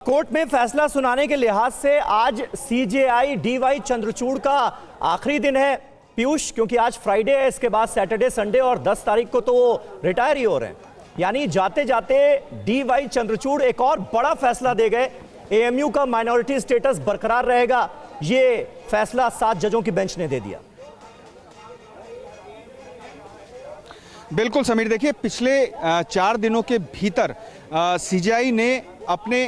Court में फैसला सुनाने के लिहाज से आज सीजेआई डीवाई चंद्रचूड़ का आखिरी दिन है पीयूष, क्योंकि आज फ्राइडे है, इसके बाद सैटरडे संडे और 10 तारीख को तो वो रिटायर ही हो रहे हैं। यानी जाते जाते डीवाई चंद्रचूड़ एक और बड़ा फैसला दे गए। एएमयू का माइनॉरिटी स्टेटस बरकरार रहेगा, ये फैसला 7 जजों की बेंच ने दे दिया। बिल्कुल समीर, देखिए पिछले 4 दिनों के भीतर सीजेआई ने अपने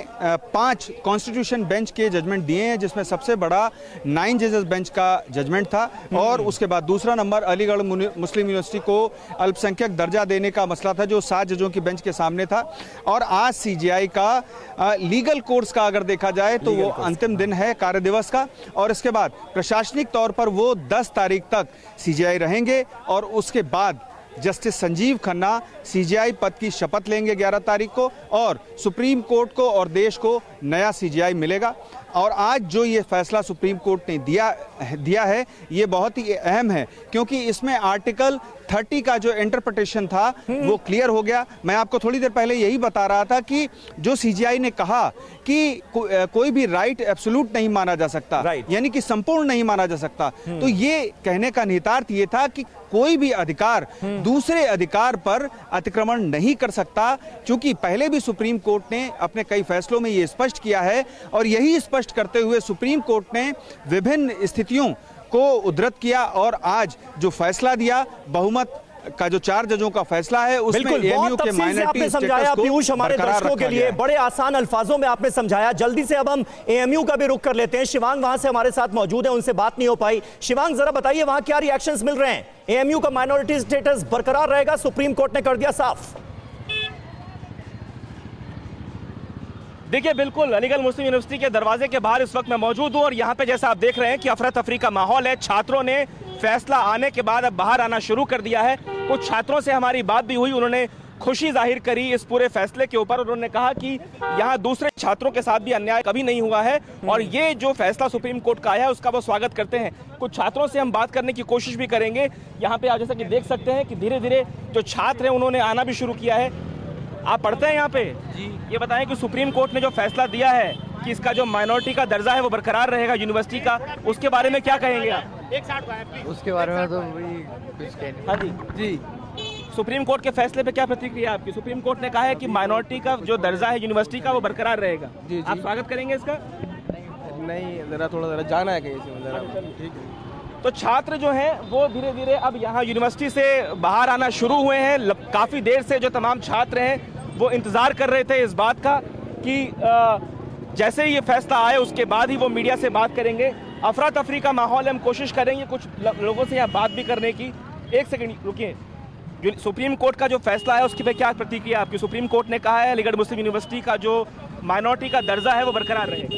5 कॉन्स्टिट्यूशन बेंच के जजमेंट दिए हैं, जिसमें सबसे बड़ा 9 जजेस बेंच का जजमेंट था और उसके बाद दूसरा नंबर अलीगढ़ मुस्लिम यूनिवर्सिटी को अल्पसंख्यक दर्जा देने का मसला था, जो 7 जजों की बेंच के सामने था। और आज सीजेआई का लीगल कोर्स का अगर देखा जाए तो वो अंतिम दिन है कार्य दिवस का, और इसके बाद प्रशासनिक तौर पर वो 10 तारीख तक सीजेआई रहेंगे और उसके बाद जस्टिस संजीव खन्ना सीजेआई पद की शपथ लेंगे 11 तारीख को, और सुप्रीम कोर्ट को और देश को नया सीजेआई मिलेगा। और आज जो ये फैसला सुप्रीम कोर्ट ने दिया है ये बहुत ही अहम है, क्योंकि इसमें आर्टिकल 30 का जो इंटरप्रिटेशन था वो क्लियर हो गया। मैं आपको थोड़ी देर पहले यही बता रहा था कि जो सीजेआई ने कहा कि कोई भी राइट एब्सोल्यूट नहीं माना जा सकता, यानी कि संपूर्ण नहीं माना जा सकता, तो ये कहने का निहितार्थ ये था कि कोई भी अधिकार दूसरे अधिकार पर अतिक्रमण नहीं कर सकता, क्योंकि पहले भी सुप्रीम कोर्ट ने अपने कई फैसलों में ये स्पष्ट किया है। और यही स्पष्ट करते हुए सुप्रीम कोर्ट ने विभिन्न स्थितियों को उद्धृत किया और आज जो फैसला दिया, बहुमत का जो 4 जजों का फैसला है, उसमें एएमयू के माइनॉरिटी समझाया पीयूष हमारे दर्शकों के लिए, बड़े आसान अल्फाजों में आपने समझाया। जल्दी से अब हम एएमयू का भी रुख कर लेते हैं। शिवांग वहां से हमारे साथ मौजूद है, उनसे बात नहीं हो पाई। शिवांग, जरा बताइए वहां क्या रिएक्शंस मिल रहे हैं? एएमयू का माइनॉरिटी स्टेटस बरकरार रहेगा, सुप्रीम कोर्ट ने कर दिया साफ। देखिए, बिल्कुल अलीगढ़ मुस्लिम यूनिवर्सिटी के दरवाजे के बाहर इस वक्त मैं मौजूद हूं और यहां पे जैसा आप देख रहे हैं कि अफरा तफरी का माहौल है। छात्रों ने फैसला आने के बाद अब बाहर आना शुरू कर दिया है। कुछ छात्रों से हमारी बात भी हुई, उन्होंने खुशी जाहिर करी इस पूरे फैसले के ऊपर। उन्होंने कहा कि यहाँ दूसरे छात्रों के साथ भी अन्याय कभी नहीं हुआ है और ये जो फैसला सुप्रीम कोर्ट का आया है उसका वो स्वागत करते हैं। कुछ छात्रों से हम बात करने की कोशिश भी करेंगे। यहाँ पे आप जैसा कि देख सकते हैं कि धीरे धीरे जो छात्र हैं उन्होंने आना भी शुरू किया है। आप पढ़ते हैं यहाँ पे जी? ये बताएं कि सुप्रीम कोर्ट ने जो फैसला दिया है कि इसका जो माइनॉरिटी का दर्जा है वो बरकरार रहेगा यूनिवर्सिटी का, उसके बारे में क्या कहेंगे आप? उसके बारे में तो कुछ कहने। हाँ जी जी, सुप्रीम कोर्ट के फैसले पे क्या प्रतिक्रिया आपकी? सुप्रीम कोर्ट ने कहा है कि माइनॉरिटी का जो दर्जा है यूनिवर्सिटी का वो बरकरार रहेगा। जी जी, आप स्वागत करेंगे इसका? नहीं, जरा जाना है कहीं से, ठीक है। तो छात्र जो हैं वो धीरे धीरे अब यहाँ यूनिवर्सिटी से बाहर आना शुरू हुए हैं। काफ़ी देर से जो तमाम छात्र हैं वो इंतज़ार कर रहे थे इस बात का कि जैसे ही ये फैसला आए उसके बाद ही वो मीडिया से बात करेंगे। अफरा तफरी का माहौल, हम कोशिश करेंगे कुछ लोगों से यहाँ बात भी करने की। एक सेकंड रुकिए। सुप्रीम कोर्ट का जो फैसला है उसकी पे क्या प्रतिक्रिया आपकी? सुप्रीम कोर्ट ने कहा है अलीगढ़ मुस्लिम यूनिवर्सिटी का जो माइनॉरिटी का दर्जा है वो बरकरार रहेगा।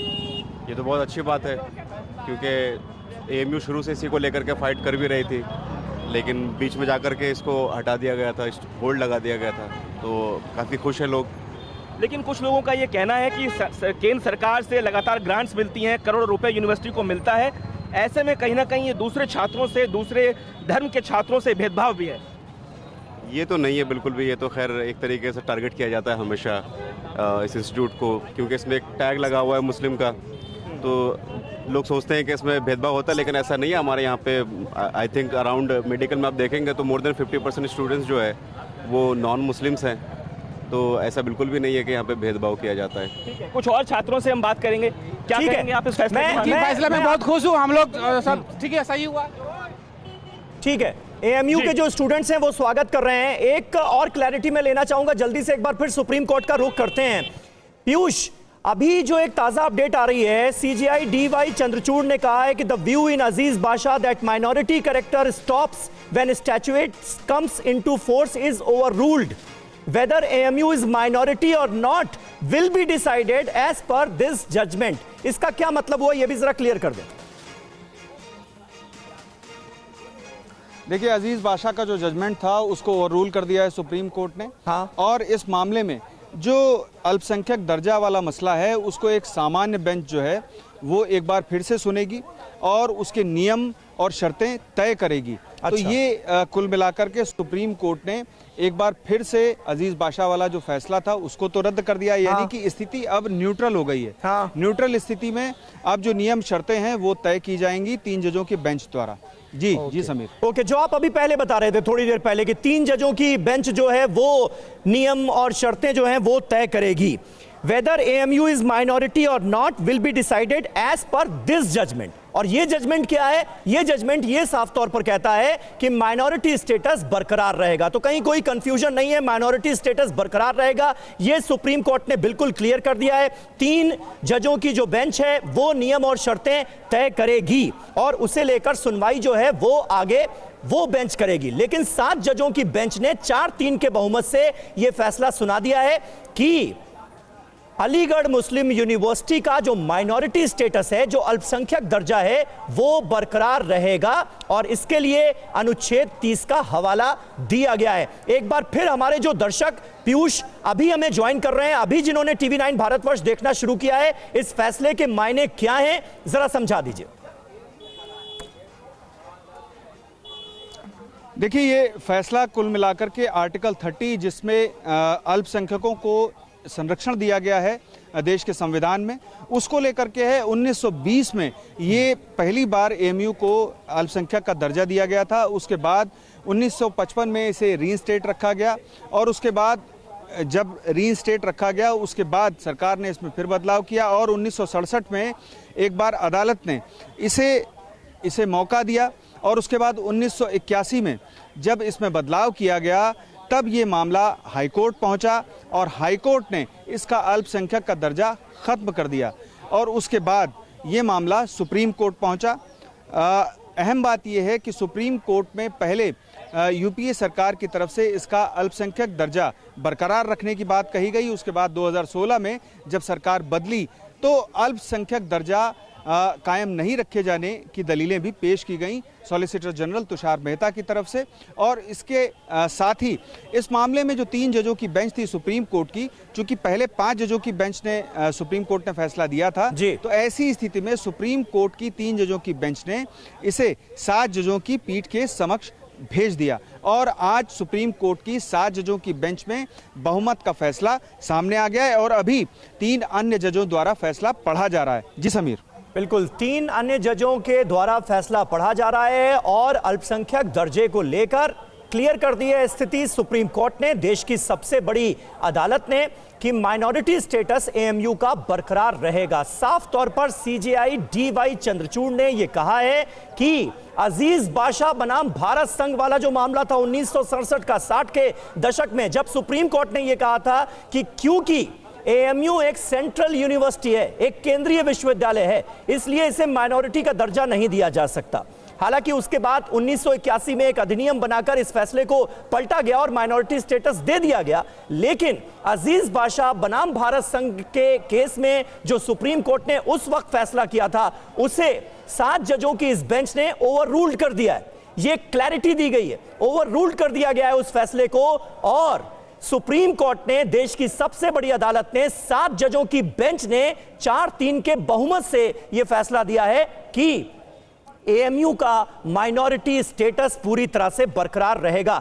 ये तो बहुत अच्छी बात है, क्योंकि एएमयू शुरू से इसी को लेकर के फाइट कर भी रही थी, लेकिन बीच में जाकर के इसको हटा दिया गया था, होल्ड लगा दिया गया था, तो काफ़ी खुश हैं लोग। लेकिन कुछ लोगों का ये कहना है कि केंद्र सरकार से लगातार ग्रांट्स मिलती हैं, करोड़ों रुपए यूनिवर्सिटी को मिलता है, ऐसे में कहीं ना कहीं ये दूसरे छात्रों से, दूसरे धर्म के छात्रों से भेदभाव भी है। ये तो नहीं है बिल्कुल भी, ये तो खैर एक तरीके से टारगेट किया जाता है हमेशा इस इंस्टीट्यूट को, क्योंकि इसमें एक टैग लगा हुआ है मुस्लिम का, तो लोग सोचते हैं कि इसमें भेदभाव होता है, लेकिन ऐसा नहीं है। हमारे यहाँ पे आई थिंक अराउंड मेडिकल में आप देखेंगे तो मोर देन 50% स्टूडेंट्स जो है वो नॉन मुस्लिम्स हैं, तो ऐसा बिल्कुल भी नहीं है कि यहाँ पे भेदभाव किया जाता है। ठीक है, कुछ और छात्रों से हम बात करेंगे। क्या कहेंगे आप इस फैसले में? बहुत खुश हूँ, हम लोग सब ठीक है, सही हुआ। ठीक है, एएमयू के जो स्टूडेंट्स हैं वो स्वागत कर रहे हैं। एक और क्लैरिटी मैं लेना चाहूंगा, जल्दी से एक बार फिर सुप्रीम कोर्ट का रुख करते हैं। पीयूष, अभी जो एक ताजा अपडेट आ रही है, सीजेआई डीवाई चंद्रचूड़ ने कहा है कि the view in Azeez Basha that minority character stops when statute comes into force is overruled. Whether AMU is minority और not will be decided as per this judgment. इसका क्या मतलब हुआ, यह भी जरा क्लियर कर दें। देखिए, अजीज बाशा का जो जजमेंट था उसको ओवररूल कर दिया है सुप्रीम कोर्ट ने। हाँ। और इस मामले में जो अल्पसंख्यक दर्जा वाला मसला है उसको एक सामान्य बेंच जो है वो एक बार फिर से सुनेगी और उसके नियम और शर्तें तय करेगी। तो अच्छा। ये कुल मिलाकर के सुप्रीम कोर्ट ने एक बार फिर से अजीज बादशाह वाला जो फैसला था उसको तो रद्द कर दिया, यानी कि स्थिति अब न्यूट्रल हो गई है। हाँ। न्यूट्रल स्थिति में अब जो नियम शर्तें हैं वो तय की जाएंगी 3 जजों के बेंच द्वारा। जी जी समीर। ओके, जो आप अभी पहले बता रहे थे थोड़ी देर पहले कि 3 जजों की बेंच जो है वो नियम और शर्तें जो हैं वो तय करेगी। वेदर AMU इज माइनॉरिटी और not will be decided as per this judgment. और ये जजमेंट क्या है? ये जजमेंट ये साफ तौर पर कहता है कि माइनॉरिटी स्टेटस बरकरार रहेगा। तो कहीं कोई कंफ्यूजन नहीं है, माइनॉरिटी स्टेटस बरकरार रहेगा, ये सुप्रीम कोर्ट ने बिल्कुल क्लियर कर दिया है। 3 जजों की जो बेंच है वो नियम और शर्तें तय करेगी और उसे लेकर सुनवाई जो है वो आगे वो बेंच करेगी। लेकिन 7 जजों की बेंच ने 4-3 के बहुमत से यह फैसला सुना दिया है कि अलीगढ़ मुस्लिम यूनिवर्सिटी का जो माइनॉरिटी स्टेटस है, जो अल्पसंख्यक दर्जा है, वो बरकरार रहेगा और इसके लिए अनुच्छेद 30 का हवाला दिया गया है। एक बार फिर हमारे जो दर्शक पीयूष अभी हमें ज्वाइन कर रहे हैं, अभी जिन्होंने TV9 भारतवर्ष देखना शुरू किया है, इस फैसले के मायने क्या हैं जरा समझा दीजिए। देखिए, ये फैसला कुल मिलाकर के आर्टिकल 30 जिसमें अल्पसंख्यकों को संरक्षण दिया गया है देश के संविधान में, उसको लेकर के है। 1920 में ये पहली बार AMU को अल्पसंख्यक का दर्जा दिया गया था। उसके बाद 1955 में इसे रीइंस्टेट रखा गया और उसके बाद जब रीइंस्टेट रखा गया उसके बाद सरकार ने इसमें फिर बदलाव किया और 1967 में एक बार अदालत ने इसे मौका दिया और उसके बाद 1981 में जब इसमें बदलाव किया गया तब ये मामला हाईकोर्ट पहुंचा और हाईकोर्ट ने इसका अल्पसंख्यक का दर्जा खत्म कर दिया और उसके बाद ये मामला सुप्रीम कोर्ट पहुंचा। अहम बात यह है कि सुप्रीम कोर्ट में पहले UPA सरकार की तरफ से इसका अल्पसंख्यक दर्जा बरकरार रखने की बात कही गई। उसके बाद 2016 में जब सरकार बदली तो अल्पसंख्यक दर्जा कायम नहीं रखे जाने की दलीलें भी पेश की गईं सॉलिसिटर जनरल तुषार मेहता की तरफ से। और इसके साथ ही इस मामले में जो 3 जजों की बेंच थी सुप्रीम कोर्ट की, चूंकि पहले 5 जजों की बेंच ने सुप्रीम कोर्ट ने फैसला दिया था, तो ऐसी स्थिति में सुप्रीम कोर्ट की 3 जजों की बेंच ने इसे 7 जजों की पीठ के समक्ष भेज दिया और आज सुप्रीम कोर्ट की 7 जजों की बेंच में बहुमत का फैसला सामने आ गया है और अभी 3 अन्य जजों द्वारा फैसला पढ़ा जा रहा है। जी समीर। बिल्कुल, 3 अन्य जजों के द्वारा फैसला पढ़ा जा रहा है और अल्पसंख्यक दर्जे को लेकर क्लियर कर दी है स्थिति सुप्रीम कोर्ट ने, देश की सबसे बड़ी अदालत ने, कि माइनॉरिटी स्टेटस AMU का बरकरार रहेगा। साफ तौर पर CJI DY चंद्रचूड़ ने यह कहा है कि अजीज बादशाह बनाम भारत संघ वाला जो मामला था 1967 का 60 के दशक में, जब सुप्रीम कोर्ट ने यह कहा था कि क्योंकि AMU एक सेंट्रल यूनिवर्सिटी है, एक केंद्रीय विश्वविद्यालय है, इसलिए इसे माइनॉरिटी का दर्जा नहीं दिया जा सकता। हालांकि उसके बाद 1981 में एक अधिनियम बनाकर इस फैसले को पलटा गया और माइनॉरिटी स्टेटस दे दिया गया। लेकिन अजीज बादशाह बनाम भारत संघ के केस में जो सुप्रीम कोर्ट ने उस वक्त फैसला किया था उसे 7 जजों की इस बेंच ने ओवर रूल्ड कर दिया है। ये क्लैरिटी दी गई है, ओवर रूल्ड कर दिया गया है उस फैसले को और सुप्रीम कोर्ट ने, देश की सबसे बड़ी अदालत ने, 7 जजों की बेंच ने 4-3 के बहुमत से यह फैसला दिया है कि AMU का माइनॉरिटी स्टेटस पूरी तरह से बरकरार रहेगा।